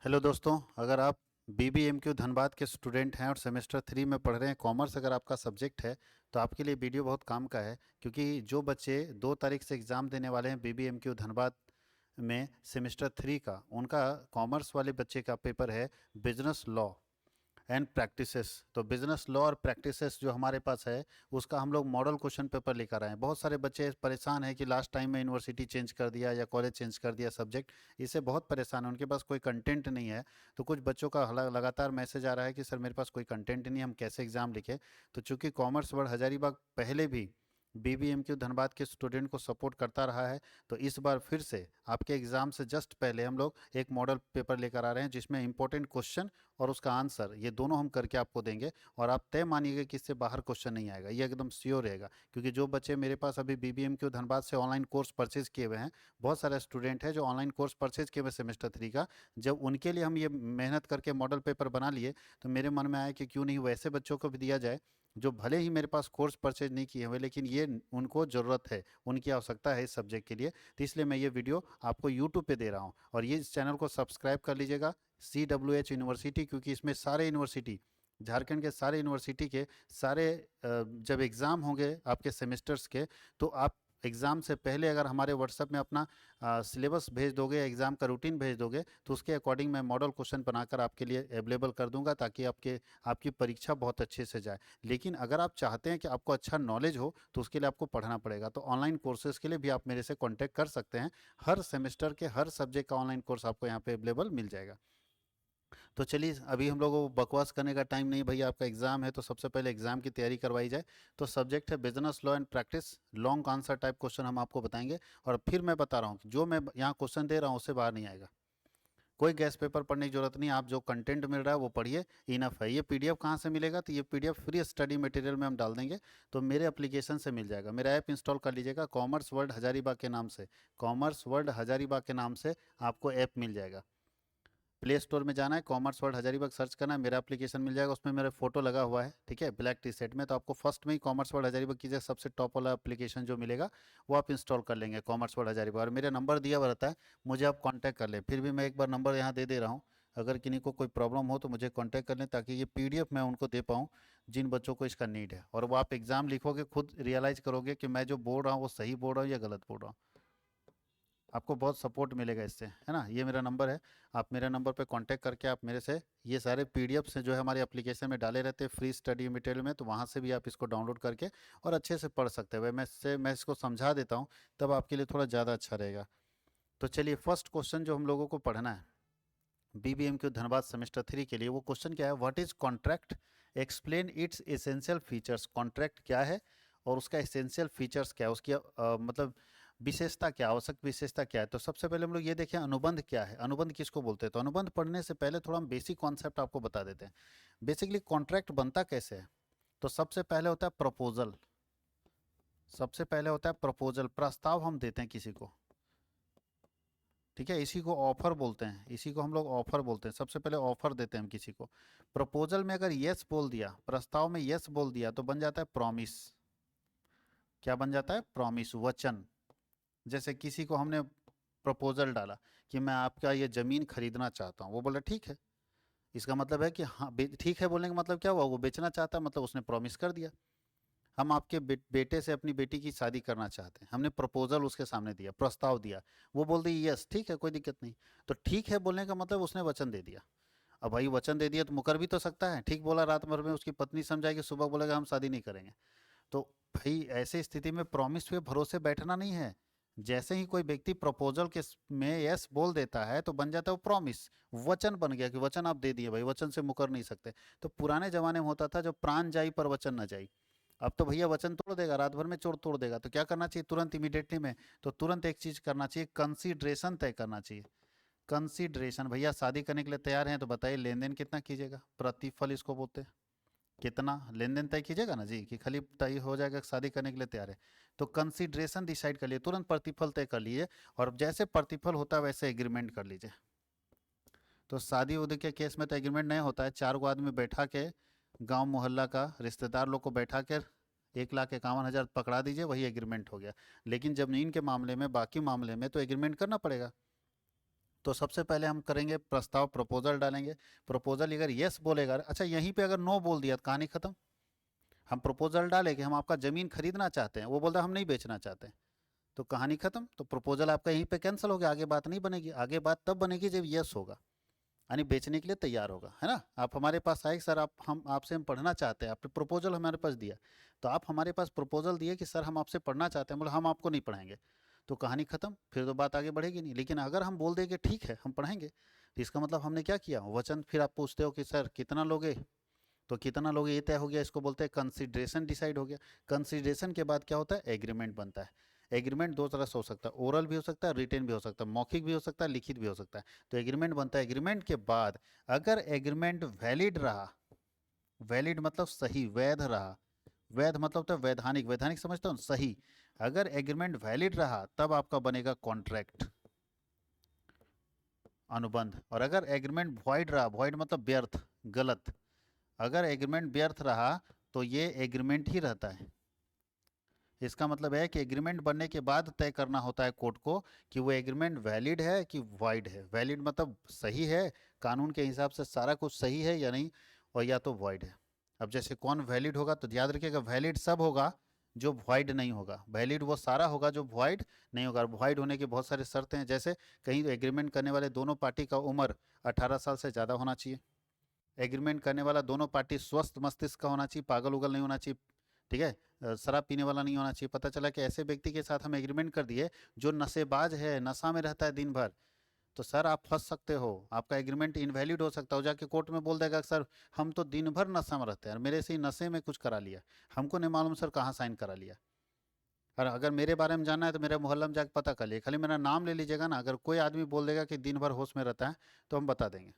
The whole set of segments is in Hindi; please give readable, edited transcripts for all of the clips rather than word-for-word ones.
हेलो दोस्तों, अगर आप BBMQ धनबाद के स्टूडेंट हैं और सेमेस्टर 3 में पढ़ रहे हैं, कॉमर्स अगर आपका सब्जेक्ट है तो आपके लिए वीडियो बहुत काम का है। क्योंकि जो बच्चे 2 तारीख से एग्ज़ाम देने वाले हैं BBMQ धनबाद में सेमेस्टर 3 का, उनका कॉमर्स वाले बच्चे का पेपर है बिजनेस लॉ एंड प्रैक्टिसेस। तो बिजनेस लॉ और प्रैक्टिसेस जो हमारे पास है उसका हम लोग मॉडल क्वेश्चन पेपर लेकर आए हैं। बहुत सारे बच्चे परेशान हैं कि लास्ट टाइम में यूनिवर्सिटी चेंज कर दिया या कॉलेज चेंज कर दिया सब्जेक्ट, इससे बहुत परेशान है, उनके पास कोई कंटेंट नहीं है। तो कुछ बच्चों का लगातार मैसेज आ रहा है कि सर मेरे पास कोई कंटेंट नहीं है, हम कैसे एग्ज़ाम लिखें। तो चूंकि कॉमर्स वर्ड हजारीबाग पहले भी BBMQ धनबाद के स्टूडेंट को सपोर्ट करता रहा है, तो इस बार फिर से आपके एग्ज़ाम से जस्ट पहले हम लोग एक मॉडल पेपर लेकर आ रहे हैं जिसमें इंपॉर्टेंट क्वेश्चन और उसका आंसर ये दोनों हम करके आपको देंगे। और आप तय मानिएगा कि इससे बाहर क्वेश्चन नहीं आएगा, ये एकदम श्योर रहेगा। क्योंकि जो बच्चे मेरे पास अभी BBMQ धनबाद से ऑनलाइन कोर्स परचेज किए हुए हैं, बहुत सारे स्टूडेंट हैं जो ऑनलाइन कोर्स परचेज किए हुए सेमेस्टर 3 का, जब उनके लिए हम ये मेहनत करके मॉडल पेपर बना लिए तो मेरे मन में आया कि क्यों नहीं वैसे बच्चों को भी दिया जाए जो भले ही मेरे पास कोर्स परचेज नहीं किए हुए, लेकिन ये उनको ज़रूरत है, उनकी आवश्यकता है इस सब्जेक्ट के लिए। तो इसलिए मैं ये वीडियो आपको यूट्यूब पे दे रहा हूँ, और ये इस चैनल को सब्सक्राइब कर लीजिएगा CWH यूनिवर्सिटी, क्योंकि इसमें सारे यूनिवर्सिटी, झारखंड के सारे यूनिवर्सिटी के सारे जब एग्ज़ाम होंगे आपके सेमेस्टर्स के, तो आप एग्ज़ाम से पहले अगर हमारे व्हाट्सएप में अपना सिलेबस भेज दोगे, एग्ज़ाम का रूटीन भेज दोगे, तो उसके अकॉर्डिंग मैं मॉडल क्वेश्चन बनाकर आपके लिए अवेलेबल कर दूंगा, ताकि आपकी परीक्षा बहुत अच्छे से जाए। लेकिन अगर आप चाहते हैं कि आपको अच्छा नॉलेज हो तो उसके लिए आपको पढ़ना पड़ेगा। तो ऑनलाइन कोर्सेज़ के लिए भी आप मेरे से कॉन्टैक्ट कर सकते हैं। हर सेमेस्टर के हर सब्जेक्ट का ऑनलाइन कोर्स आपको यहाँ पे अवेलेबल मिल जाएगा। तो चलिए, अभी हम लोगों को बकवास करने का टाइम नहीं भैया, आपका एग्जाम है तो सबसे पहले एग्जाम की तैयारी करवाई जाए। तो सब्जेक्ट है business law and practice, long answer type question हम आपको बताएंगे। और फिर मैं बता रहा हूँ कि जो मैं यहाँ क्वेश्चन दे रहा हूँ उससे बाहर नहीं आएगा। कोई गैस पेपर पढ़ने की जरूरत नहीं, आप जो कंटेंट मिल रहा है वो पढ़िए, इनफ है। ये पीडीएफ कहाँ से मिलेगा? तो ये पीडीएफ फ्री स्टडी मटेरियल में हम डाल देंगे, तो मेरे एप्लीकेशन से मिल जाएगा। मेरा ऐप इंस्टॉल कर लीजिएगा, कॉमर्स वर्ल्ड हजारीबाग के नाम से, कॉमर्स वर्ल्ड हजारीबाग के नाम से आपको ऐप मिल जाएगा। प्ले स्टोर में जाना है, कॉमर्स वर्ल्ड हजारीबाग सर्च करना है, मेरा एप्लीकेशन मिल जाएगा, उसमें मेरा फोटो लगा हुआ है, ठीक है, ब्लैक टी शर्ट में। तो आपको फर्स्ट में ही कॉमर्स वर्ल्ड हजारीबाग कीजिए, सबसे टॉप वाला एप्लीकेशन जो मिलेगा वो आप इंस्टॉल कर लेंगे, कॉमर्स वर्ल्ड हजारीबाग। और मेरा नंबर दिया हुआ रहता है, मुझे आप कॉन्टैक्ट कर लें। फिर भी मैं एक बार नंबर यहाँ दे दे रहा हूँ, अगर किन्हीं को कोई प्रॉब्लम हो तो मुझे कॉन्टैक्ट कर लें, ताकि ये पीडीएफ मैं उनको दे पाऊँ जिन बच्चों को इसका नीड है। और वो आप एग्ज़ाम लिखोगे खुद रियलाइज़ करोगे कि मैं जो बोल रहा हूँ वो सही बोल रहा हूँ या गलत बोल रहा हूँ। आपको बहुत सपोर्ट मिलेगा इससे, है ना। ये मेरा नंबर है, आप मेरे नंबर पे कांटेक्ट करके आप मेरे से ये सारे पीडीएफ जो है हमारे एप्लीकेशन में डाले रहते हैं फ्री स्टडी मटेरियल में, तो वहाँ से भी आप इसको डाउनलोड करके और अच्छे से पढ़ सकते हैं। मैं इसको समझा देता हूँ, तब आपके लिए थोड़ा ज़्यादा अच्छा रहेगा। तो चलिए, फर्स्ट क्वेश्चन जो हम लोगों को पढ़ना है BBMQ धनबाद सेमेस्टर 3 के लिए, वो क्वेश्चन क्या है? What is contract, explain it's essential features. Contract क्या है और उसका एसेंशियल फीचर्स क्या है, उसकी मतलब विशेषता क्या, आवश्यक विशेषता क्या है। तो सबसे पहले हम लोग ये देखें अनुबंध क्या है, अनुबंध किसको बोलते हैं। तो अनुबंध पढ़ने से पहले थोड़ा हम बेसिक कॉन्सेप्ट आपको बता देते हैं। बेसिकली कॉन्ट्रैक्ट बनता कैसे है? तो सबसे पहले होता है प्रपोजल, सबसे पहले होता है प्रपोजल, प्रस्ताव हम देते हैं किसी को, ठीक है, इसी को ऑफर बोलते हैं, इसी को हम लोग ऑफर बोलते हैं। सबसे पहले ऑफर देते हैं हम किसी को। प्रपोजल में अगर यस बोल दिया, प्रस्ताव में यस बोल दिया, तो बन जाता है प्रॉमिस। क्या बन जाता है? प्रॉमिस, वचन। जैसे किसी को हमने प्रपोजल डाला कि मैं आपका ये जमीन खरीदना चाहता हूँ, वो बोला ठीक है, इसका मतलब है कि हाँ ठीक है बोलने का मतलब क्या हुआ, वो बेचना चाहता है, मतलब उसने प्रॉमिस कर दिया। हम आपके बेटे से अपनी बेटी की शादी करना चाहते हैं, हमने प्रपोजल उसके सामने दिया, प्रस्ताव दिया, वो बोल दी यस ठीक है कोई दिक्कत नहीं। तो ठीक है बोलने का मतलब उसने वचन दे दिया। अब भाई वचन दे दिया तो मुकर भी तो सकता है, ठीक बोला रात भर में, उसकी पत्नी समझाएगी, सुबह बोलेगा हम शादी नहीं करेंगे। तो भाई ऐसे स्थिति में प्रॉमिस पे भरोसे बैठना नहीं है। जैसे ही कोई व्यक्ति प्रपोजल के में यस बोल देता है तो बन जाता है वो प्रॉमिस, वचन बन गया कि वचन आप दे दिए भाई, वचन से मुकर नहीं सकते। तो पुराने जमाने में होता था जो प्राण जाई पर वचन न जाई। अब तो भैया वचन तोड़ देगा, रात भर में चोर तोड़ देगा, तो क्या करना चाहिए तुरंत इमीडिएटली में? तो तुरंत एक चीज करना चाहिए, कंसीडरेशन तय करना चाहिए। कंसीडरेशन, भैया शादी करने के लिए तैयार हैं तो बताइए लेन देन कितना कीजिएगा, प्रतिफल इसको बोलते हैं। कितना लेन देन तय कीजिएगा ना जी, कि खाली तय हो जाएगा कि शादी करने के लिए तैयार है। तो कंसीडरेशन डिसाइड कर लिए, तुरंत प्रतिफल तय कर लिए, और जैसे प्रतिफल होता है वैसे एग्रीमेंट कर लीजिए। तो शादी उदी के केस में तो एग्रीमेंट नहीं होता है, 4 आदमी बैठा के, गांव मोहल्ला का रिश्तेदार लोग को बैठा कर 1,51,000 पकड़ा दीजिए, वही एग्रीमेंट हो गया। लेकिन जमीन के मामले में, बाकी मामले में तो एग्रीमेंट करना पड़ेगा। तो सबसे पहले हम करेंगे प्रस्ताव, प्रपोजल डालेंगे। प्रपोजल अगर यस बोलेगा, अच्छा यहीं पे अगर नो बोल दिया तो कहानी खत्म। हम प्रपोजल डाले कि हम आपका ज़मीन खरीदना चाहते हैं, वो बोलता है हम नहीं बेचना चाहते हैं, तो कहानी खत्म। तो प्रपोजल आपका यहीं पे कैंसिल हो गया, आगे बात नहीं बनेगी। आगे बात तब बनेगी जब यस होगा, यानी बेचने के लिए तैयार होगा, है ना। आप हमारे पास आए, सर आप हम आपसे हम पढ़ना चाहते हैं, आपने प्रपोजल हमारे पास दिया, तो आप हमारे पास प्रपोजल दिए कि सर हम आपसे पढ़ना चाहते हैं, बोले हम आपको नहीं पढ़ाएंगे, तो कहानी खत्म, फिर तो बात आगे बढ़ेगी नहीं। लेकिन अगर हम बोल दें कि ठीक है हम पढ़ाएंगे, तो इसका मतलब हमने क्या किया, वचन। फिर आप पूछते हो कि सर कितना लोगे, तो कितना लोगे ये तय हो गया, इसको बोलते हैं कंसिडरेशन, डिसाइड हो गया। कंसिडरेशन के बाद क्या होता है, एग्रीमेंट बनता है। एग्रीमेंट दो तरह से हो सकता है, ओरल भी हो सकता है, रिटेन भी हो सकता है, मौखिक भी हो सकता है, लिखित भी हो सकता है। तो एग्रीमेंट बनता है। एग्रीमेंट के बाद अगर एग्रीमेंट वैलिड रहा, वैलिड मतलब सही, वैध रहा, वैध मतलब तो वैधानिक, वैधानिक समझते हो, सही। अगर एग्रीमेंट वैलिड रहा तब आपका बनेगा कॉन्ट्रैक्ट, अनुबंध। और अगर एग्रीमेंट वॉइड रहा, वॉइड मतलब व्यर्थ, गलत, अगर एग्रीमेंट व्यर्थ रहा तो ये एग्रीमेंट ही रहता है। इसका मतलब है कि एग्रीमेंट बनने के बाद तय करना होता है कोर्ट को कि वो एग्रीमेंट वैलिड है कि वॉइड है। वैलिड मतलब सही है, कानून के हिसाब से सारा कुछ सही है या नहीं, और या तो वॉइड है। अब जैसे कौन वैलिड होगा, तो याद रखिएगा वैलिड सब होगा जो वॉइड नहीं होगा, वैलिड वो सारा होगा जो वॉइड नहीं होगा। वॉइड होने के बहुत सारे शर्तें हैं, जैसे कहीं एग्रीमेंट करने वाले दोनों पार्टी का उम्र 18 साल से ज़्यादा होना चाहिए। एग्रीमेंट करने वाला दोनों पार्टी स्वस्थ मस्तिष्क का होना चाहिए, पागल उगल नहीं होना चाहिए, ठीक है। शराब पीने वाला नहीं होना चाहिए। पता चला कि ऐसे व्यक्ति के साथ हम एग्रीमेंट कर दिए जो नशेबाज है, नशा में रहता है दिन भर, तो सर आप फंस सकते हो, आपका एग्रीमेंट इनवैलिड हो सकता है। जाके कोर्ट में बोल देगा सर हम तो दिन भर नशा में रहते हैं, मेरे से ही नशे में कुछ करा लिया, हमको नहीं मालूम सर कहाँ साइन करा लिया। और अगर मेरे बारे में जानना है तो मेरे मोहल्ला में जाकर पता कर लिए, खाली मेरा नाम ले लीजिएगा ना। अगर कोई आदमी बोल देगा कि दिन भर होश में रहता है तो हम बता देंगे।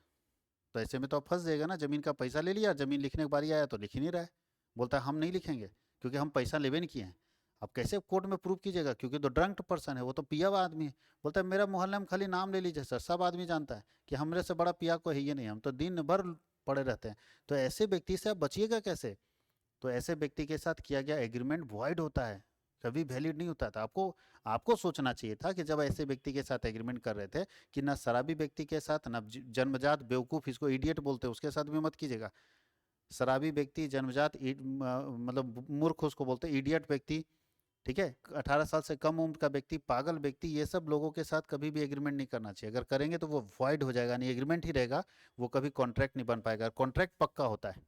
तो ऐसे में तो आप फंस जाएगा ना, जमीन का पैसा ले लिया, जमीन लिखने की बारी आया तो लिख ही नहीं रहा है, बोलता है हम नहीं लिखेंगे क्योंकि हम पैसा लेवे नहीं किए हैं। अब कैसे कोर्ट में प्रूव कीजिएगा, क्योंकि तो ड्रंक्ड पर्सन है, वो तो पिया हुआ आदमी है। बोलता है मेरा मोहल्ले में खाली नाम ले लीजिए सर, सब आदमी जानता है कि हमरे से बड़ा पिया को है ये नहीं, हम तो दिन भर पड़े रहते हैं। तो ऐसे व्यक्ति से आप बचिएगा कैसे। तो ऐसे व्यक्ति के साथ किया गया एग्रीमेंट वॉइड होता है, कभी वैलिड नहीं होता था। आपको आपको सोचना चाहिए था कि जब ऐसे व्यक्ति के साथ एग्रीमेंट कर रहे थे कि ना शराबी व्यक्ति के साथ, ना जन्मजात बेवकूफ़, इसको इडियट बोलते हैं, उसके साथ भी मत कीजिएगा। शराबी व्यक्ति, जन्मजात मतलब मूर्ख उसको बोलते हैं, इडियट व्यक्ति, ठीक है। 18 साल से कम उम्र का व्यक्ति, पागल व्यक्ति, ये सब लोगों के साथ कभी भी एग्रीमेंट नहीं करना चाहिए। अगर करेंगे तो वो वॉइड हो जाएगा, नहीं एग्रीमेंट ही रहेगा, वो कभी कॉन्ट्रैक्ट नहीं बन पाएगा। कॉन्ट्रैक्ट पक्का होता है,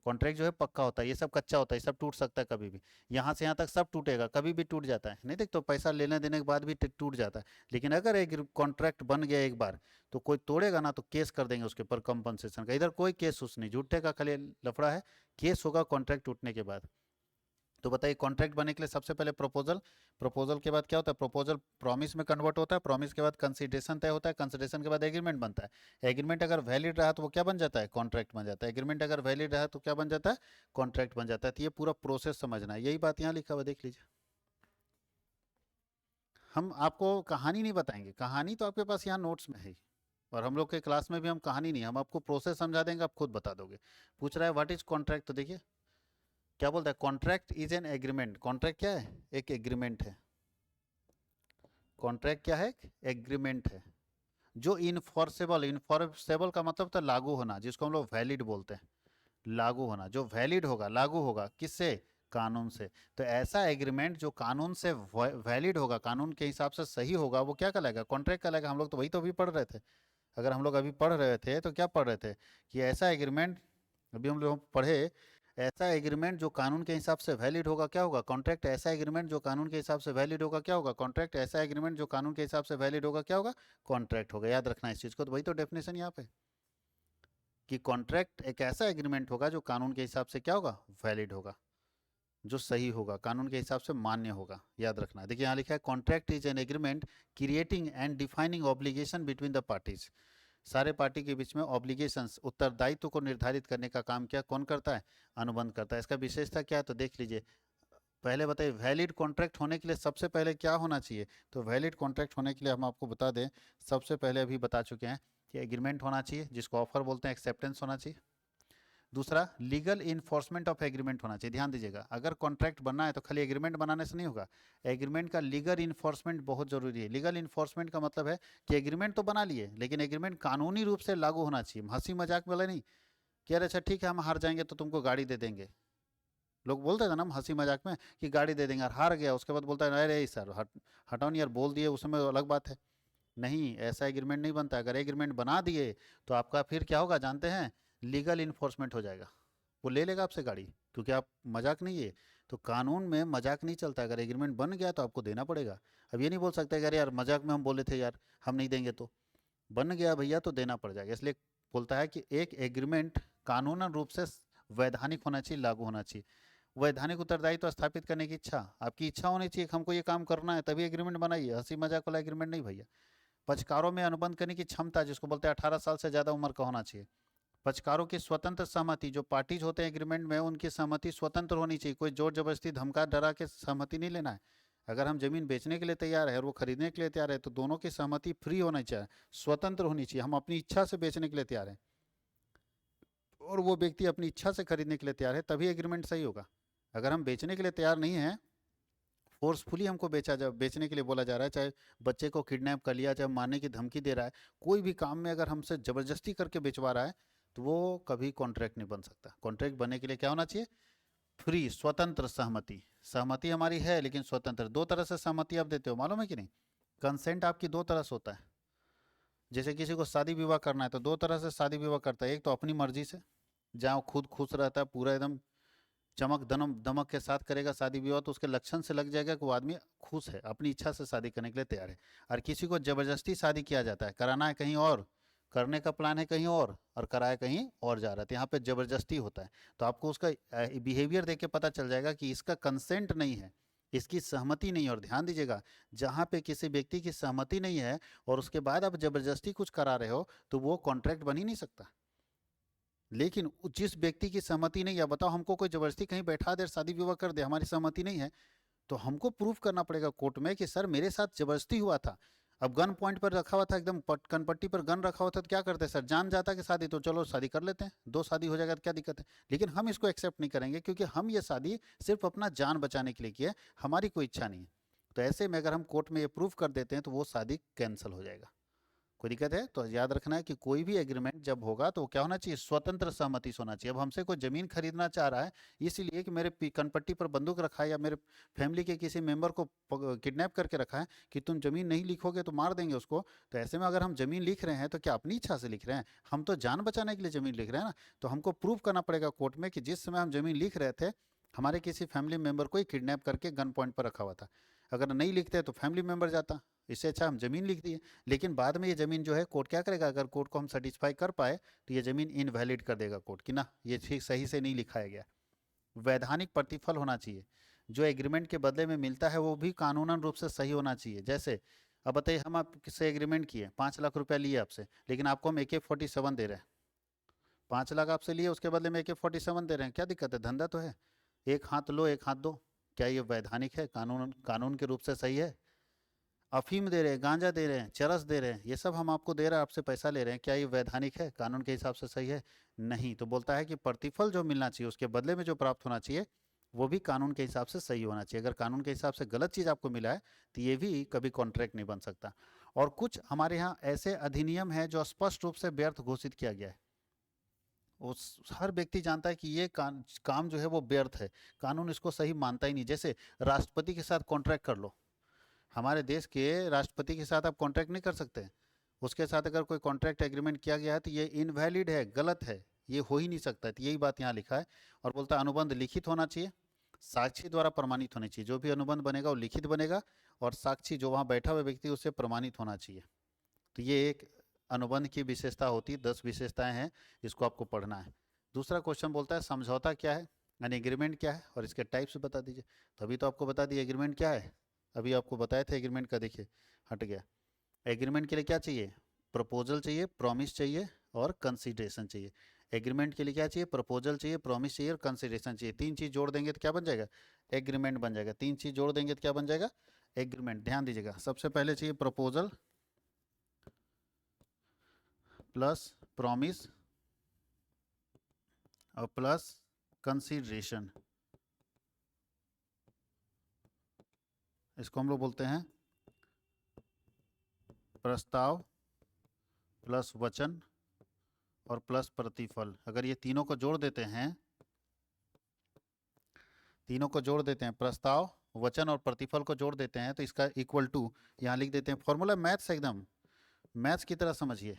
कॉन्ट्रैक्ट जो है पक्का होता है, ये सब कच्चा होता है, ये सब टूट सकता है कभी भी। यहाँ से यहाँ तक सब टूटेगा, कभी भी टूट जाता है, नहीं देख तो पैसा लेने देने के बाद भी टूट जाता है। लेकिन अगर एक कॉन्ट्रैक्ट बन गया एक बार, तो कोई तोड़ेगा ना तो केस कर देंगे उसके ऊपर कंपनसेशन का। इधर कोई केस उस नहीं, झूठे का खाली लफड़ा है, केस होगा कॉन्ट्रैक्ट टूटने के बाद। तो बताइए कॉन्ट्रैक्ट बनने के लिए सबसे पहले प्रपोजल, प्रपोजल के बाद क्या होता है, प्रपोजल प्रॉमिस में कन्वर्ट होता है, प्रॉमिस के बाद कंसिडरेशन तय होता है, कंसिडरेशन के बाद एग्रीमेंट बनता है। एग्रीमेंट अगर वैलिड रहा तो वो क्या बन जाता है, कॉन्ट्रैक्ट बन जाता है। एग्रीमेंट अगर वैलिड रहा तो क्या बन जाता है, कॉन्ट्रैक्ट बन जाता है। तो ये पूरा प्रोसेस समझना है, यही बात यहाँ लिखा हुआ देख लीजिए। हम आपको कहानी नहीं बताएंगे, कहानी तो आपके पास यहाँ नोट्स में है ही। और हम लोग के क्लास में भी हम कहानी नहीं, हम आपको प्रोसेस समझा देंगे, आप खुद बता दोगे। पूछ रहा है व्हाट इज कॉन्ट्रैक्ट, तो देखिए क्या बोलता है, contract is an agreement. Contract क्या है, एक एग्रीमेंट है। कॉन्ट्रैक्ट क्या है, एग्रीमेंट है जो इनफोर्सेबल, इनफोर्सेबल का मतलब था लागू होना, जिसको हम लोग वैलिड बोलते हैं। लागू होना, जो वैलिड होगा, लागू होगा किससे, कानून से। तो ऐसा एग्रीमेंट जो कानून से वैलिड होगा, कानून के हिसाब से सही होगा, वो क्या कहलाएगा, कॉन्ट्रैक्ट कहलाएगा। हम लोग तो वही तो अभी पढ़ रहे थे। अगर हम लोग अभी पढ़ रहे थे तो क्या पढ़ रहे थे कि ऐसा एग्रीमेंट, अभी हम लोग पढ़े, ऐसा एग्रीमेंट जो कानून के हिसाब से वैलिड होगा क्या होगा, कॉन्ट्रैक्ट। ऐसा एग्रीमेंट जो कानून के हिसाब से वैलिड होगा क्या होगा, कॉन्ट्रैक्ट। ऐसा एग्रीमेंट जो कानून के हिसाब से वैलिड होगा क्या होगा, कॉन्ट्रैक्ट होगा। याद रखना इस चीज़ को, तो वही तो डेफिनेशन यहाँ पे, कि कॉन्ट्रैक्ट एक ऐसा एग्रीमेंट होगा जो कानून के हिसाब से क्या होगा, वैलिड होगा, जो सही होगा, कानून के हिसाब से मान्य होगा। याद रखना, देखिए यहाँ लिखा है contract is an agreement creating and defining obligation between the parties. सारे पार्टी के बीच में ऑब्लिगेशंस, उत्तरदायित्व को निर्धारित करने का काम क्या कौन करता है, अनुबंध करता है। इसका विशेषता क्या है, तो देख लीजिए। पहले बताइए वैलिड कॉन्ट्रैक्ट होने के लिए सबसे पहले क्या होना चाहिए। तो वैलिड कॉन्ट्रैक्ट होने के लिए हम आपको बता दें, सबसे पहले अभी बता चुके हैं कि एग्रीमेंट होना चाहिए, जिसको ऑफर बोलते हैं, एक्सेप्टेंस होना चाहिए। दूसरा, लीगल इन्फोर्समेंट ऑफ एग्रीमेंट होना चाहिए। ध्यान दीजिएगा, अगर कॉन्ट्रैक्ट बनना है तो खाली एग्रीमेंट बनाने से नहीं होगा, एग्रीमेंट का लीगल इन्फोर्समेंट बहुत जरूरी है। लीगल इन्फोर्समेंट का मतलब है कि एग्रीमेंट तो बना लिए, लेकिन एग्रीमेंट कानूनी रूप से लागू होना चाहिए, हंसी मजाक वाला नहीं कि अरे अच्छा ठीक है हम हार जाएंगे तो तुमको गाड़ी दे देंगे। लोग बोलते थे ना हम हंसी मजाक में कि गाड़ी दे देंगे, और हार गया उसके बाद बोलता है अरे सर हटाओ नहीं यार, बोल दिए उस समय अलग बात है। नहीं, ऐसा एग्रीमेंट नहीं बनता। अगर एग्रीमेंट बना दिए तो आपका फिर क्या होगा जानते हैं, लीगल इन्फोर्समेंट हो जाएगा, वो ले लेगा आपसे गाड़ी, क्योंकि आप मजाक नहीं है। तो कानून में मजाक नहीं चलता, अगर एग्रीमेंट बन गया तो आपको देना पड़ेगा। अब ये नहीं बोल सकते अगर यार मजाक में हम बोले थे यार हम नहीं देंगे, तो बन गया भैया तो देना पड़ जाएगा। इसलिए बोलता है कि एक एग्रीमेंट कानूनन रूप से वैधानिक होना चाहिए, लागू होना चाहिए। वैधानिक उत्तरदायित्व स्थापित करने की इच्छा, आपकी इच्छा होनी चाहिए कि हमको ये काम करना है, तभी एग्रीमेंट बनाइए, हंसी मजाक वाला एग्रीमेंट नहीं भैया। पक्षकारों में अनुबंध करने की क्षमता, जिसको बोलते हैं 18 साल से ज्यादा उम्र का होना चाहिए। पक्षकारों की स्वतंत्र सहमति, जो पार्टीज होते हैं एग्रीमेंट में उनकी सहमति स्वतंत्र होनी चाहिए, कोई जोर जबरदस्ती धमका डरा के सहमति नहीं लेना है। अगर हम जमीन बेचने के लिए तैयार है और वो खरीदने के लिए तैयार है तो दोनों की सहमति फ्री होनी चाहिए, स्वतंत्र होनी चाहिए। हम अपनी इच्छा से बेचने के लिए तैयार हैं और वो व्यक्ति अपनी इच्छा से खरीदने के लिए तैयार है, तभी एग्रीमेंट सही होगा। अगर हम बेचने के लिए तैयार नहीं हैं, फोर्सफुली हमको बेचने के लिए बोला जा रहा है, चाहे बच्चे को किडनैप कर लिया, चाहे मारने की धमकी दे रहा है, कोई भी काम में अगर हमसे जबरदस्ती करके बेचवा रहा है तो वो कभी कॉन्ट्रैक्ट नहीं बन सकता। कॉन्ट्रैक्ट बनने के लिए क्या होना चाहिए, फ्री स्वतंत्र सहमति। सहमति हमारी है लेकिन स्वतंत्र। दो तरह से सहमति आप देते हो, मालूम है कि नहीं? कंसेंट आपकी दो तरह से होता है। जैसे किसी को शादी विवाह करना है तो दो तरह से शादी विवाह करता है, एक तो अपनी मर्जी से, जहाँ वो खुद खुश रहता है, पूरा एकदम चमक दनम दमक के साथ करेगा शादी विवाह, तो उसके लक्षण से लग जाएगा कि वो आदमी खुश है, अपनी इच्छा से शादी करने के लिए तैयार है। और किसी को जबरदस्ती शादी किया जाता है, कराना है कहीं और, करने का प्लान है कहीं और कराया कहीं और जा रहा है, तो यहाँ पे जबरदस्ती होता है। तो आपको उसका बिहेवियर देख के पता चल जाएगा कि इसका कंसेंट नहीं है, इसकी सहमति नहीं है। और ध्यान दीजिएगा, जहाँ पे किसी व्यक्ति की सहमति नहीं है और उसके बाद आप जबरदस्ती कुछ करा रहे हो तो वो कॉन्ट्रैक्ट बन ही नहीं सकता। लेकिन जिस व्यक्ति की सहमति नहीं है, बताओ हमको कोई जबरदस्ती कहीं बैठा दे, शादी विवाह कर दे, हमारी सहमति नहीं है, तो हमको प्रूफ करना पड़ेगा कोर्ट में कि सर मेरे साथ जबरदस्ती हुआ था। अब गन पॉइंट पर रखा हुआ था, एकदम कनपट्टी पर गन रखा हुआ था, तो क्या करते हैं सर, जान जाता कि शादी, तो चलो शादी कर लेते हैं, दो शादी हो जाएगा तो क्या दिक्कत है। लेकिन हम इसको एक्सेप्ट नहीं करेंगे, क्योंकि हम ये शादी सिर्फ अपना जान बचाने के लिए किए, हमारी कोई इच्छा नहीं है। तो ऐसे में अगर हम कोर्ट में ये प्रूफ कर देते हैं तो वो शादी कैंसिल हो जाएगा। कोई दिक्कत है तो याद रखना है कि कोई भी एग्रीमेंट जब होगा तो क्या होना चाहिए, स्वतंत्र सहमति से होना चाहिए। अब हमसे कोई जमीन खरीदना चाह रहा है इसीलिए कि मेरे कनपट्टी पर बंदूक रखा है या मेरे फैमिली के किसी मेंबर को किडनैप करके रखा है कि तुम जमीन नहीं लिखोगे तो मार देंगे उसको, तो ऐसे में अगर हम जमीन लिख रहे हैं तो क्या अपनी इच्छा से लिख रहे हैं? हम तो जान बचाने के लिए जमीन लिख रहे हैं ना। तो हमको प्रूव करना पड़ेगा कोर्ट में कि जिस समय हम जमीन लिख रहे थे हमारे किसी फैमिली मेंबर को ही किडनैप करके गन पॉइंट पर रखा हुआ था। अगर नहीं लिखते तो फैमिली मेंबर जाता, इससे अच्छा हम जमीन लिख दिए। लेकिन बाद में ये जमीन जो है कोर्ट क्या करेगा, अगर कोर्ट को हम सेटिस्फाई कर पाए तो ये जमीन इनवैलिड कर देगा कोर्ट कि ना ये ठीक सही से नहीं लिखाया गया। वैधानिक प्रतिफल होना चाहिए, जो एग्रीमेंट के बदले में मिलता है वो भी कानूनन रूप से सही होना चाहिए। जैसे अब बताइए, हम आपसे एग्रीमेंट किए, 5 लाख रुपया लिए आपसे, लेकिन आपको हम AK-47 दे रहे हैं। 5 लाख आपसे लिए, उसके बदले में AK-47 दे रहे हैं, क्या दिक्कत है? धंधा तो है, एक हाथ लो एक हाथ दो। क्या ये वैधानिक है, कानून कानून के रूप से सही है? अफीम दे रहे हैं, गांजा दे रहे हैं, चरस दे रहे हैं, ये सब हम आपको दे रहे हैं, आपसे पैसा ले रहे हैं, क्या ये वैधानिक है, कानून के हिसाब से सही है? नहीं। तो बोलता है कि प्रतिफल जो मिलना चाहिए, उसके बदले में जो प्राप्त होना चाहिए वो भी कानून के हिसाब से सही होना चाहिए। अगर कानून के हिसाब से गलत चीज़ आपको मिला है तो ये भी कभी कॉन्ट्रैक्ट नहीं बन सकता। और कुछ हमारे यहाँ ऐसे अधिनियम है जो स्पष्ट रूप से व्यर्थ घोषित किया गया है, उस हर व्यक्ति जानता है कि ये काम जो है वो व्यर्थ है, कानून इसको सही मानता ही नहीं। जैसे राष्ट्रपति के साथ कॉन्ट्रैक्ट कर लो, हमारे देश के राष्ट्रपति के साथ आप कॉन्ट्रैक्ट नहीं कर सकते। उसके साथ अगर कोई कॉन्ट्रैक्ट एग्रीमेंट किया गया है तो ये इनवैलिड है, गलत है, ये हो ही नहीं सकता। तो यही बात यहाँ लिखा है। और बोलता है अनुबंध लिखित होना चाहिए, साक्षी द्वारा प्रमाणित होनी चाहिए। जो भी अनुबंध बनेगा वो लिखित बनेगा और साक्षी जो वहाँ बैठा हुआ व्यक्ति उससे प्रमाणित होना चाहिए। तो ये एक अनुबंध की विशेषता होती है, 10 विशेषताएं हैं, इसको आपको पढ़ना है। दूसरा क्वेश्चन बोलता है समझौता क्या है, यानी एग्रीमेंट क्या है और इसके टाइप्स बता दीजिए। तो अभी तो आपको बता दिया एग्रीमेंट क्या है, अभी आपको बताया था एग्रीमेंट का, देखिए हट गया। एग्रीमेंट के लिए क्या चाहिए, प्रपोजल चाहिए, प्रॉमिस चाहिए और कंसीडरेशन चाहिए। एग्रीमेंट के लिए क्या चाहिए, प्रपोजल चाहिए, प्रॉमिस चाहिए और कंसीडरेशन चाहिए। तीन चीज जोड़ देंगे तो क्या बन जाएगा, एग्रीमेंट बन जाएगा। तीन चीज जोड़ देंगे तो क्या बन जाएगा, एग्रीमेंट। ध्यान दीजिएगा, सबसे पहले चाहिए प्रपोजल प्लस प्रॉमिस और प्लस कंसीडरेशन, इसको हम लोग बोलते हैं प्रस्ताव प्लस वचन और प्लस प्रतिफल। अगर ये तीनों को जोड़ देते हैं, प्रस्ताव वचन और प्रतिफल को जोड़ देते हैं, तो इसका इक्वल टू यहाँ लिख देते हैं, फॉर्मूला मैथ्स एकदम मैथ्स की तरह समझिए,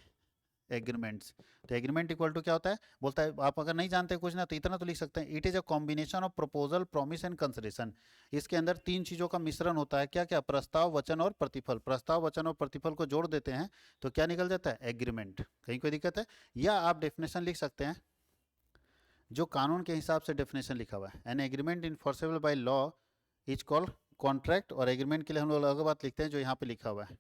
एग्रीमेंट्स। तो एग्रीमेंट इक्वल टू क्या होता है, बोलता है आप अगर नहीं जानते कुछ ना तो इतना तो लिख सकते हैं, it is a combination of proposal, promise and consideration. इसके अंदर तीन चीजों का मिश्रण होता है, क्या क्या, प्रस्ताव वचन और प्रतिफल। प्रस्ताव वचन और प्रतिफल को जोड़ देते हैं तो क्या निकल जाता है, एग्रीमेंट। कहीं कोई दिक्कत है? या आप डेफिनेशन लिख सकते हैं जो कानून के हिसाब से डेफिनेशन लिखा हुआ है, an agreement enforceable by law is called contract. और एग्रीमेंट के लिए हम लोग अलग बात लिखते हैं जो यहाँ पे लिखा हुआ है,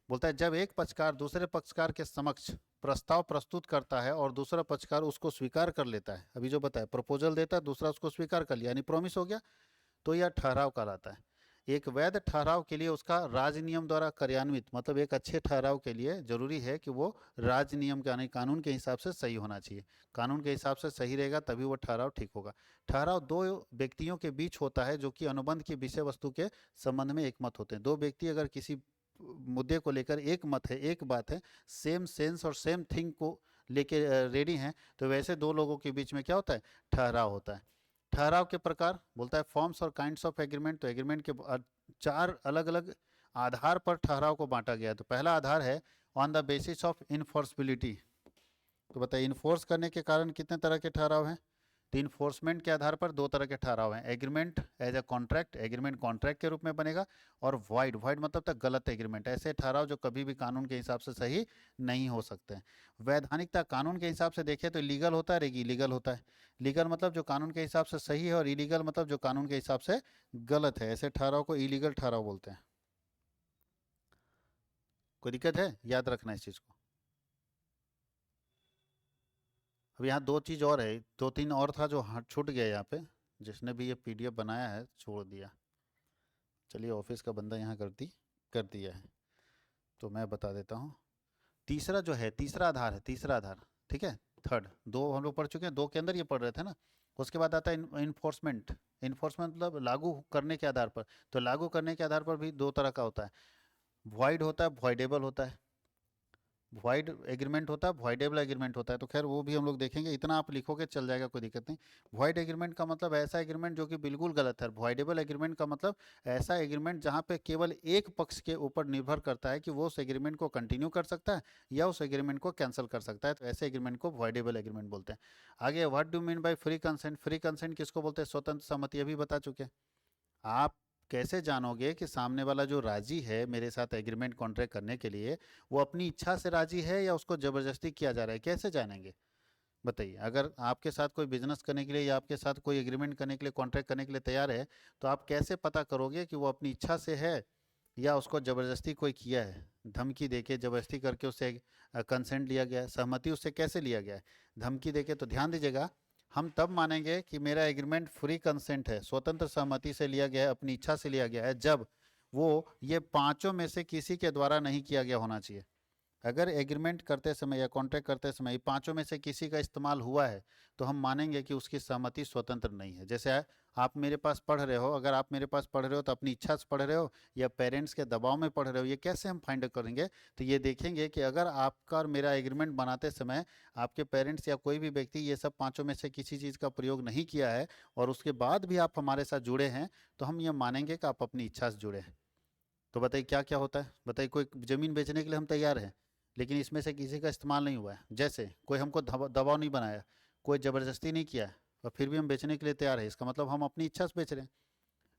बोलता है जब एक पक्षकार दूसरे पक्षकार के समक्ष प्रस्ताव प्रस्तुत करता है और दूसरा पक्षकार उसको स्वीकार कर लेता है, अभी जो बताया प्रपोजल देता है, दूसरा उसको स्वीकार कर लिया, यानी प्रॉमिस हो गया, तो यह ठहराव कहलाता है। एक वैध ठहराव के लिए उसका राज नियम द्वारा कार्यान्वित, मतलब एक अच्छे ठहराव के लिए जरूरी है कि वो राज नियम के यानी कानून के हिसाब से सही होना चाहिए। कानून के हिसाब से सही रहेगा तभी वो ठहराव ठीक होगा। ठहराव दो व्यक्तियों के बीच होता है जो कि अनुबंध की विषय वस्तु के संबंध में एक मत होते हैं। दो व्यक्ति अगर किसी मुद्दे को लेकर एक मत है, एक बात है, सेम सेंस और सेम थिंग को लेके रेडी हैं, तो वैसे दो लोगों के बीच में क्या होता है, ठहराव होता है। ठहराव के प्रकार बोलता है फॉर्म्स और काइंड्स ऑफ एग्रीमेंट। तो एग्रीमेंट के चार अलग अलग आधार पर ठहराव को बांटा गया है। तो पहला आधार है ऑन द बेसिस ऑफ इन्फोर्सबिलिटी। तो बताइए इन्फोर्स करने के कारण कितने तरह के ठहराव हैं, तो इन्फोर्समेंट के आधार पर दो तरह के ठहराव हैं, agreement as a contract, agreement contract के रूप में बनेगा, और वॉइड, वॉइड मतलब तक गलत एग्रीमेंट, ऐसे ठहराव जो कभी भी कानून के हिसाब से सही नहीं हो सकते हैं। वैधानिकता कानून के हिसाब से देखें तो लीगल होता है, इलीगल होता है। लीगल मतलब जो कानून के हिसाब से सही है, और इलीगल मतलब जो कानून के हिसाब से गलत है, ऐसे ठहराव को इलीगल ठहराव बोलते हैं। कोई दिक्कत है, याद रखना इस चीज को। अब यहाँ दो चीज़ और है, दो तीन और था जो छूट गया यहाँ पे, जिसने भी ये पीडीएफ बनाया है छोड़ दिया। चलिए ऑफिस का बंदा यहाँ कर दिया है, तो मैं बता देता हूँ। तीसरा जो है, तीसरा आधार है, तीसरा आधार, ठीक है। थर्ड, दो हम लोग पढ़ चुके हैं, दो के अंदर ये पढ़ रहे थे ना। उसके बाद आता है इन्फोर्समेंट। इन्फोर्समेंट मतलब लागू करने के आधार पर। तो लागू करने के आधार पर भी दो तरह का होता है, वॉइड होता है, वॉइडेबल होता है। वॉइड एग्रीमेंट होता है, वॉइडेबल एग्रीमेंट होता है, तो खैर वो भी हम लोग देखेंगे, इतना आप लिखोगे चल जाएगा, कोई दिक्कत नहीं। वॉइड एग्रीमेंट का मतलब ऐसा एग्रीमेंट जो कि बिल्कुल गलत है। वॉइडेबल एग्रीमेंट का मतलब ऐसा एग्रीमेंट जहाँ पे केवल एक पक्ष के ऊपर निर्भर करता है कि वो उस एग्रीमेंट को कंटिन्यू कर सकता है या उस एग्रीमेंट को कैंसिल कर सकता है, तो ऐसे एग्रीमेंट को वॉइडेबल एग्रीमेंट बोलते हैं। आगे what do mean by free consent. Free consent किसको बोलते हैं, स्वतंत्र सहमति, अभी बता चुके। आप कैसे जानोगे कि सामने वाला जो राजी है मेरे साथ एग्रीमेंट कॉन्ट्रैक्ट करने के लिए, वो अपनी इच्छा से राजी है या उसको जबरदस्ती किया जा रहा है, कैसे जानेंगे बताइए। अगर आपके साथ कोई बिजनेस करने के लिए या आपके साथ कोई एग्रीमेंट करने के लिए, कॉन्ट्रैक्ट करने के लिए तैयार है, तो आप कैसे पता करोगे कि वो अपनी इच्छा से है या उसको जबरदस्ती कोई किया है, धमकी देके जबरदस्ती करके उससे कंसेंट लिया गया है, सहमति उससे कैसे लिया गया है, धमकी देके। तो ध्यान दीजिएगा, हम तब मानेंगे कि मेरा एग्रीमेंट फ्री कंसेंट है, स्वतंत्र सहमति से लिया गया है, अपनी इच्छा से लिया गया है, जब वो ये पांचों में से किसी के द्वारा नहीं किया गया होना चाहिए। अगर एग्रीमेंट करते समय या कॉन्ट्रैक्ट करते समय ये पांचों में से किसी का इस्तेमाल हुआ है, तो हम मानेंगे कि उसकी सहमति स्वतंत्र नहीं है। जैसे आप मेरे पास पढ़ रहे हो, अगर आप मेरे पास पढ़ रहे हो तो अपनी इच्छा से पढ़ रहे हो या पेरेंट्स के दबाव में पढ़ रहे हो, ये कैसे हम फाइंड आउट करेंगे, तो ये देखेंगे कि अगर आपका और मेरा एग्रीमेंट बनाते समय आपके पेरेंट्स या कोई भी व्यक्ति ये सब पाँचों में से किसी चीज़ का प्रयोग नहीं किया है और उसके बाद भी आप हमारे साथ जुड़े हैं, तो हम ये मानेंगे कि आप अपनी इच्छा से जुड़े हैं। तो बताइए क्या क्या होता है, बताइए कोई ज़मीन बेचने के लिए हम तैयार हैं, लेकिन इसमें से किसी का इस्तेमाल नहीं हुआ है, जैसे कोई हमको दबाव नहीं बनाया, कोई ज़बरदस्ती नहीं किया है, और फिर भी हम बेचने के लिए तैयार है, इसका मतलब हम अपनी इच्छा से बेच रहे हैं।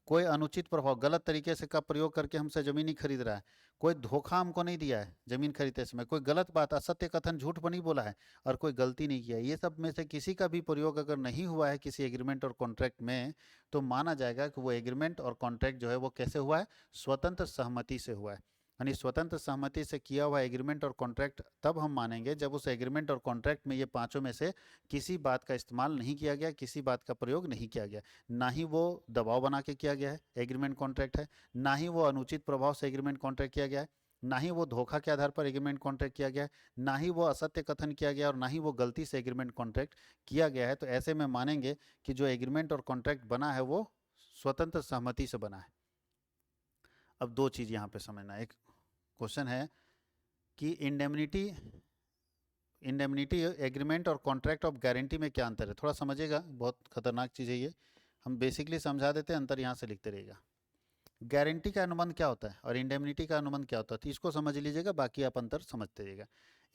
कोई अनुचित प्रभाव, गलत तरीके से का प्रयोग करके हमसे ज़मीन नहीं खरीद रहा है, कोई धोखा हमको नहीं दिया है ज़मीन खरीदते समय, कोई गलत बात, असत्य कथन, झूठ पर नहीं बोला है, और कोई गलती नहीं किया है, ये सब में से किसी का भी प्रयोग अगर नहीं हुआ है किसी एग्रीमेंट और कॉन्ट्रैक्ट में, तो माना जाएगा कि वो एग्रीमेंट और कॉन्ट्रैक्ट जो है वो कैसे हुआ है, स्वतंत्र सहमति से हुआ है। यानी स्वतंत्र सहमति से किया हुआ एग्रीमेंट और कॉन्ट्रैक्ट तब हम मानेंगे जब उस एग्रीमेंट और कॉन्ट्रैक्ट में ये पांचों में से किसी बात का इस्तेमाल नहीं किया गया, किसी बात का प्रयोग नहीं किया गया, ना ही वो दबाव बना के किया गया है, एग्रीमेंट कॉन्ट्रैक्ट है, ना ही वो अनुचित प्रभाव से एग्रीमेंट कॉन्ट्रैक्ट किया गया है, ना ही वो धोखा के आधार पर एग्रीमेंट कॉन्ट्रैक्ट किया गया है, ना ही वो असत्य कथन किया गया और ना ही वो गलती से एग्रीमेंट कॉन्ट्रैक्ट किया गया है। तो ऐसे में मानेंगे कि जो एग्रीमेंट और कॉन्ट्रैक्ट बना है वो स्वतंत्र सहमति से बना है। अब दो चीज़ यहाँ पे समझना। एक क्वेश्चन है कि इंडेमनिटी इंडेमनिटी एग्रीमेंट और कॉन्ट्रैक्ट ऑफ गारंटी में क्या अंतर है। थोड़ा समझिएगा, बहुत खतरनाक चीज़ है ये। हम बेसिकली समझा देते हैं, अंतर यहाँ से लिखते रहिएगा। गारंटी का अनुबंध क्या होता है और इंडेमनिटी का अनुबंध क्या होता है, तो इसको समझ लीजिएगा, बाकी आप अंतर समझते रहिएगा।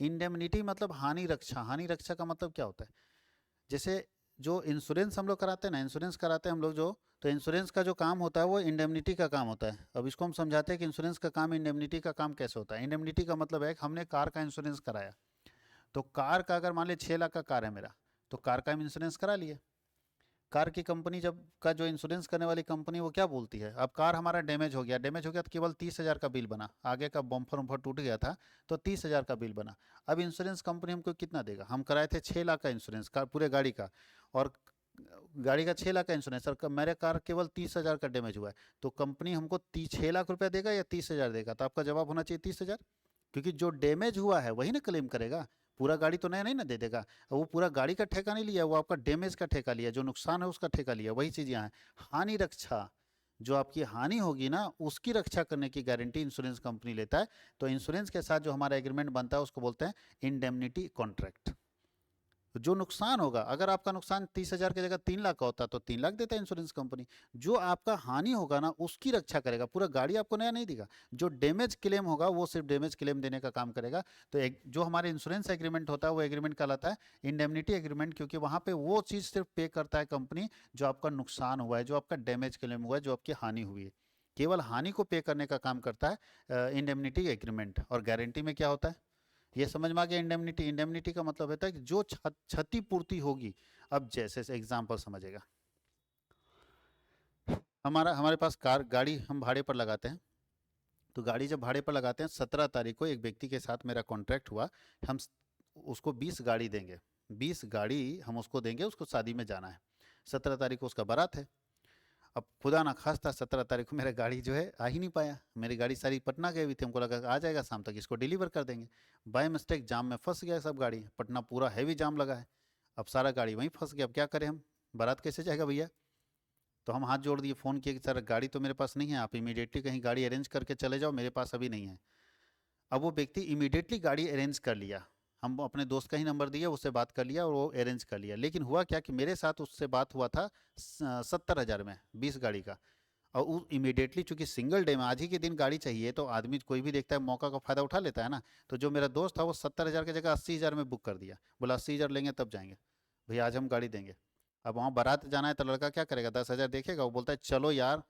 इंडेमनिटी मतलब हानि रक्षा। हानि रक्षा का मतलब क्या होता है, जैसे जो इंश्योरेंस हम लोग कराते हैं ना, इंश्योरेंस कराते हैं हम लोग जो, तो इंश्योरेंस का जो काम होता है वो इंडेमनिटी का काम होता है। अब इसको हम समझाते हैं कि इंश्योरेंस का काम इंडेमनिटी का काम कैसे होता है। इंडेमनिटी का मतलब है कि हमने कार का इंश्योरेंस कराया, तो कार का अगर मान लीजिए 6 लाख का कार है मेरा, तो कार का हम इंश्योरेंस करा लिए। कार की कंपनी जब का जो इंश्योरेंस करने वाली कंपनी वो क्या बोलती है, अब कार हमारा डैमेज हो गया तो केवल 30,000 का बिल बना, आगे का बम्फर वम्फर टूट गया था तो 30,000 का बिल बना। अब इंश्योरेंस कंपनी हमको कितना देगा, हम कराए थे 6 लाख का इंश्योरेंस कार पूरे गाड़ी का, और गाड़ी का 6 लाख का इंश्योरेंस, और मेरे कार केवल 30,000 का डैमेज हुआ है, तो कंपनी हमको 6 लाख रुपया देगा या 30,000 देगा, तो आपका जवाब होना चाहिए 30,000, क्योंकि जो डैमेज हुआ है वही ना क्लेम करेगा, पूरा गाड़ी तो नया नहीं ना दे देगा। वो पूरा गाड़ी का ठेका नहीं लिया, वो आपका डैमेज का ठेका लिया, जो नुकसान है उसका ठेका लिया। वही चीज़ यहाँ है, हानि रक्षा। जो आपकी हानि होगी ना उसकी रक्षा करने की गारंटी इंश्योरेंस कंपनी लेता है। तो इंश्योरेंस के साथ जो हमारा एग्रीमेंट बनता है उसको बोलते हैं इंडेमनिटी कॉन्ट्रैक्ट। जो नुकसान होगा, अगर आपका नुकसान 30,000 की जगह 3 लाख का होता तो 3 लाख देता है इंश्योरेंस कंपनी। जो आपका हानि होगा ना उसकी रक्षा करेगा, पूरा गाड़ी आपको नया नहीं देगा। जो डैमेज क्लेम होगा वो सिर्फ डैमेज क्लेम देने का काम करेगा। तो एक जो हमारे इंश्योरेंस एग्रीमेंट होता है वो एग्रीमेंट कहलाता है इंडेमनिटी एग्रीमेंट, क्योंकि वहाँ पे वो चीज़ सिर्फ पे करता है कंपनी जो आपका नुकसान हुआ है, जो आपका डैमेज क्लेम हुआ है, जो आपकी हानि हुई है। केवल हानि को पे करने का काम करता है इंडेमनिटी एग्रीमेंट। और गारंटी में क्या होता है, ये समझ में आ गया। इंडेमनिटी, इंडेमनिटी का मतलब होता है कि जो क्षतिपूर्ति होगी। अब जैसे से एग्जाम्पल समझेगा, हमारे पास कार गाड़ी हम भाड़े पर लगाते हैं, तो गाड़ी जब भाड़े पर लगाते हैं 17 तारीख को एक व्यक्ति के साथ मेरा कॉन्ट्रैक्ट हुआ, हम उसको 20 गाड़ी देंगे, 20 गाड़ी हम उसको देंगे, उसको शादी में जाना है। 17 तारीख को उसका बारात है। अब खुदा ना खास्ता 17 तारीख को मेरा गाड़ी जो है आ ही नहीं पाया, मेरी गाड़ी सारी पटना गई हुई थी, हमको लगा आ जाएगा शाम तक इसको डिलीवर कर देंगे। बाय मिस्टेक जाम में फंस गया सब गाड़ी, पटना पूरा हैवी जाम लगा है। अब सारा गाड़ी वहीं फंस गया, अब क्या करें हम, बारात कैसे जाएगा भैया। तो हम हाथ जोड़ दिए, फ़ोन किए कि सर गाड़ी तो मेरे पास नहीं है, आप इमीडिएटली कहीं गाड़ी अरेंज करके चले जाओ, मेरे पास अभी नहीं है। अब वो व्यक्ति इमीडिएटली गाड़ी अरेंज कर लिया, हम अपने दोस्त का ही नंबर दिया, उससे बात कर लिया और वो अरेंज कर लिया। लेकिन हुआ क्या कि मेरे साथ उससे बात हुआ था 70,000 में 20 गाड़ी का। और वो इमीडिएटली, चूंकि सिंगल डे में आज ही के दिन गाड़ी चाहिए, तो आदमी कोई भी देखता है मौका का फ़ायदा उठा लेता है ना। तो जो मेरा दोस्त था वो 70,000 की जगह 80,000 में बुक कर दिया, बोला 80,000 लेंगे तब जाएंगे, भैया आज हम गाड़ी देंगे। अब वहाँ बारात जाना है तो लड़का क्या करेगा, 10,000 देखेगा, वो बोलता है चलो यार।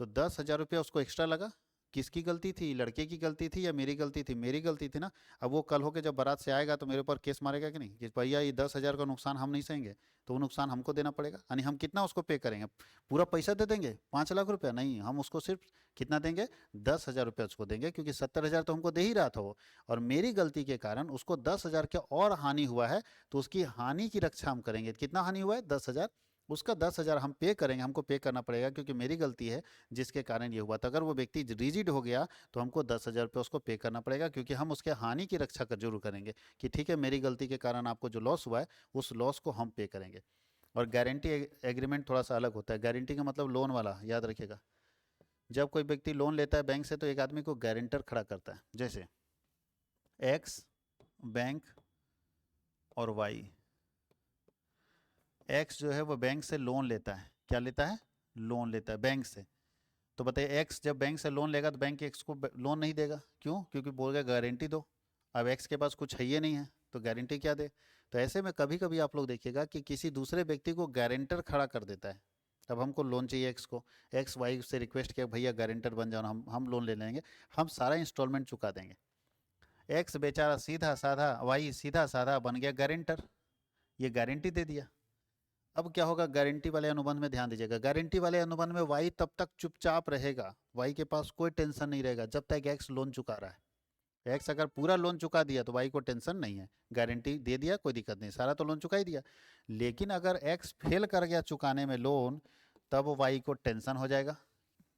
तो 10,000 रुपया उसको एक्स्ट्रा लगा। किसकी गलती थी, लड़के की गलती थी या मेरी गलती थी, मेरी गलती थी ना। अब वो कल होके जब बारात से आएगा तो मेरे ऊपर केस मारेगा कि नहीं, कि भैया ये 10,000 का नुकसान हम नहीं सहेंगे, तो वो नुकसान हमको देना पड़ेगा। यानी हम कितना उसको पे करेंगे, पूरा पैसा दे देंगे 5 लाख रुपया, नहीं, हम उसको सिर्फ कितना देंगे, 10,000 रुपया उसको देंगे, क्योंकि 70,000 तो हमको दे ही रहा था वो, और मेरी गलती के कारण उसको 10,000 का और हानि हुआ है। तो उसकी हानि की रक्षा हम करेंगे। कितना हानि हुआ है, 10,000, उसका 10,000 हम पे करेंगे, हमको पे करना पड़ेगा, क्योंकि मेरी गलती है जिसके कारण ये हुआ था। अगर वो व्यक्ति रिजिड हो गया तो हमको 10,000 रुपये उसको पे करना पड़ेगा, क्योंकि हम उसके हानि की रक्षा कर जरूर करेंगे कि ठीक है मेरी गलती के कारण आपको जो लॉस हुआ है उस लॉस को हम पे करेंगे। और गारंटी एग्रीमेंट थोड़ा सा अलग होता है। गारंटी का मतलब लोन वाला, याद रखिएगा। जब कोई व्यक्ति लोन लेता है बैंक से तो एक आदमी को गारंटर खड़ा करता है। जैसे एक्स बैंक और वाई, एक्स जो है वो बैंक से लोन लेता है, क्या लेता है, लोन लेता है बैंक से। तो बताइए एक्स जब बैंक से लोन लेगा तो बैंक एक्स को लोन नहीं देगा, क्यों, क्योंकि बोलेगा गारंटी दो। अब एक्स के पास कुछ है ही नहीं है तो गारंटी क्या दे। तो ऐसे में कभी कभी आप लोग देखिएगा कि किसी दूसरे व्यक्ति को गारंटर खड़ा कर देता है। अब हमको लोन चाहिए एक्स को, एक्स वाई से रिक्वेस्ट किया भैया गारंटर बन जाओ, हम लोन ले लेंगे, हम सारा इंस्टॉलमेंट चुका देंगे। एक्स बेचारा सीधा साधा, वाई सीधा साधा बन गया गारंटर, ये गारंटी दे दिया। अब क्या होगा, गारंटी वाले अनुबंध में ध्यान दीजिएगा, गारंटी वाले अनुबंध में वाई तब तक चुपचाप रहेगा, वाई के पास कोई टेंशन नहीं रहेगा जब तक एक्स लोन चुका रहा है। एक्स अगर पूरा लोन चुका दिया तो वाई को टेंशन नहीं है, गारंटी दे दिया कोई दिक्कत नहीं, सारा तो लोन चुका ही दिया। लेकिन अगर एक्स फेल कर गया चुकाने में लोन, तब वाई को टेंशन हो जाएगा,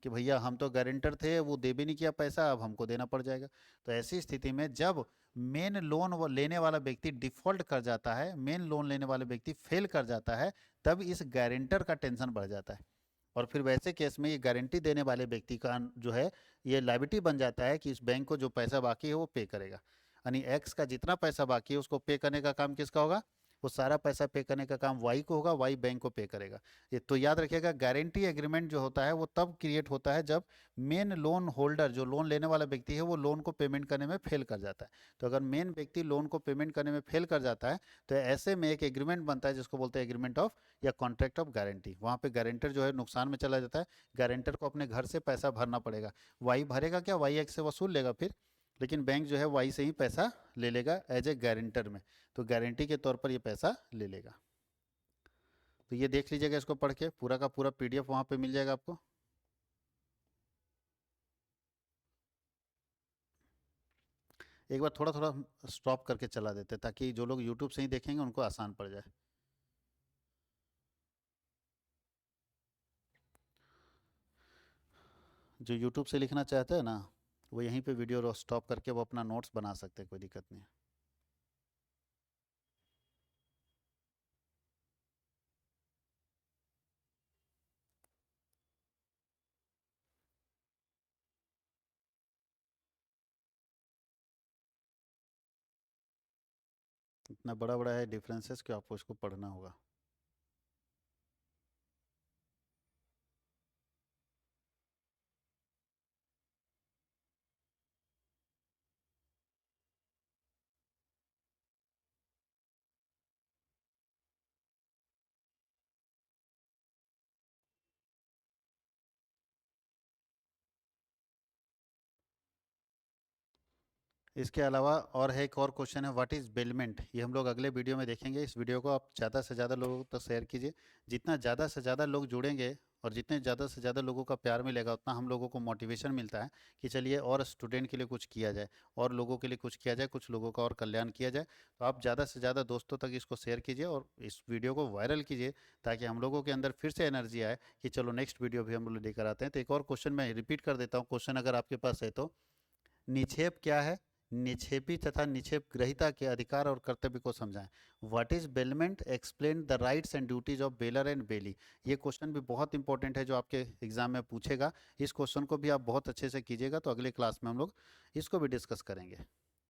कि भैया हम तो गारंटर थे, वो दे भी नहीं किया पैसा, अब हमको देना पड़ जाएगा। तो ऐसी स्थिति में जब मेन लोन लेने वाला व्यक्ति डिफॉल्ट कर जाता है, मेन लोन लेने वाले व्यक्ति फेल कर जाता है, तब इस गारंटर का टेंशन बढ़ जाता है। और फिर वैसे केस में ये गारंटी देने वाले व्यक्ति का जो है ये लायबिलिटी बन जाता है कि इस बैंक को जो पैसा बाकी है वो पे करेगा। यानी एक्स का जितना पैसा बाकी है उसको पे करने का काम किसका होगा? वो सारा पैसा पे करने का काम वाई को होगा, वाई बैंक को पे करेगा। ये तो याद रखिएगा, गारंटी एग्रीमेंट जो होता है वो तब क्रिएट होता है जब मेन लोन होल्डर, जो लोन लेने वाला व्यक्ति है, वो लोन को पेमेंट करने में फेल कर जाता है। तो अगर मेन व्यक्ति लोन को पेमेंट करने में फेल कर जाता है तो ऐसे में एक एग्रीमेंट बनता है जिसको बोलते हैं एग्रीमेंट ऑफ या कॉन्ट्रैक्ट ऑफ गारंटी। वहाँ पे गारंटर जो है नुकसान में चला जाता है, गारंटर को अपने घर से पैसा भरना पड़ेगा। वाई भरेगा क्या? वाई एक्स से वसूल लेगा फिर, लेकिन बैंक जो है वाई से ही पैसा ले लेगा एज ए गारंटर में, तो गारंटी के तौर पर ये पैसा ले लेगा। तो ये देख लीजिएगा, इसको पढ़ के पूरा का पूरा पीडीएफ वहाँ पे मिल जाएगा आपको। एक बार थोड़ा थोड़ा स्टॉप करके चला देते ताकि जो लोग यूट्यूब से ही देखेंगे उनको आसान पड़ जाए। जो यूट्यूब से लिखना चाहते हैं ना, वो यहीं पे वीडियो स्टॉप करके वो अपना नोट्स बना सकते हैं, कोई दिक्कत नहीं है। इतना बड़ा बड़ा है डिफरेंसेस कि आपको इसको पढ़ना होगा। इसके अलावा और है, एक और क्वेश्चन है, व्हाट इज़ बेलमेंट। ये हम लोग अगले वीडियो में देखेंगे। इस वीडियो को आप ज़्यादा से ज़्यादा लोगों तक शेयर कीजिए। जितना ज़्यादा से ज़्यादा लोग जुड़ेंगे और जितने ज़्यादा से ज़्यादा लोगों का प्यार मिलेगा, उतना हम लोगों को मोटिवेशन मिलता है कि चलिए और स्टूडेंट के लिए कुछ किया जाए, और लोगों के लिए कुछ किया जाए, कुछ लोगों का और कल्याण किया जाए। तो आप ज़्यादा से ज़्यादा दोस्तों तक इसको शेयर कीजिए और इस वीडियो को वायरल कीजिए, ताकि हम लोगों के अंदर फिर से एनर्जी आए कि चलो नेक्स्ट वीडियो भी हम लोग लेकर आते हैं। तो एक और क्वेश्चन मैं रिपीट कर देता हूँ, क्वेश्चन अगर आपके पास है तो, निक्षेप क्या है? निक्षेपी तथा निक्षेप ग्रहीता के अधिकार और कर्तव्य को समझाएं। What is bailment, explain the rights and duties of bailor and bailee. ये क्वेश्चन भी बहुत इंपॉर्टेंट है जो आपके एग्जाम में पूछेगा। इस क्वेश्चन को भी आप बहुत अच्छे से कीजिएगा, तो अगले क्लास में हम लोग इसको भी डिस्कस करेंगे।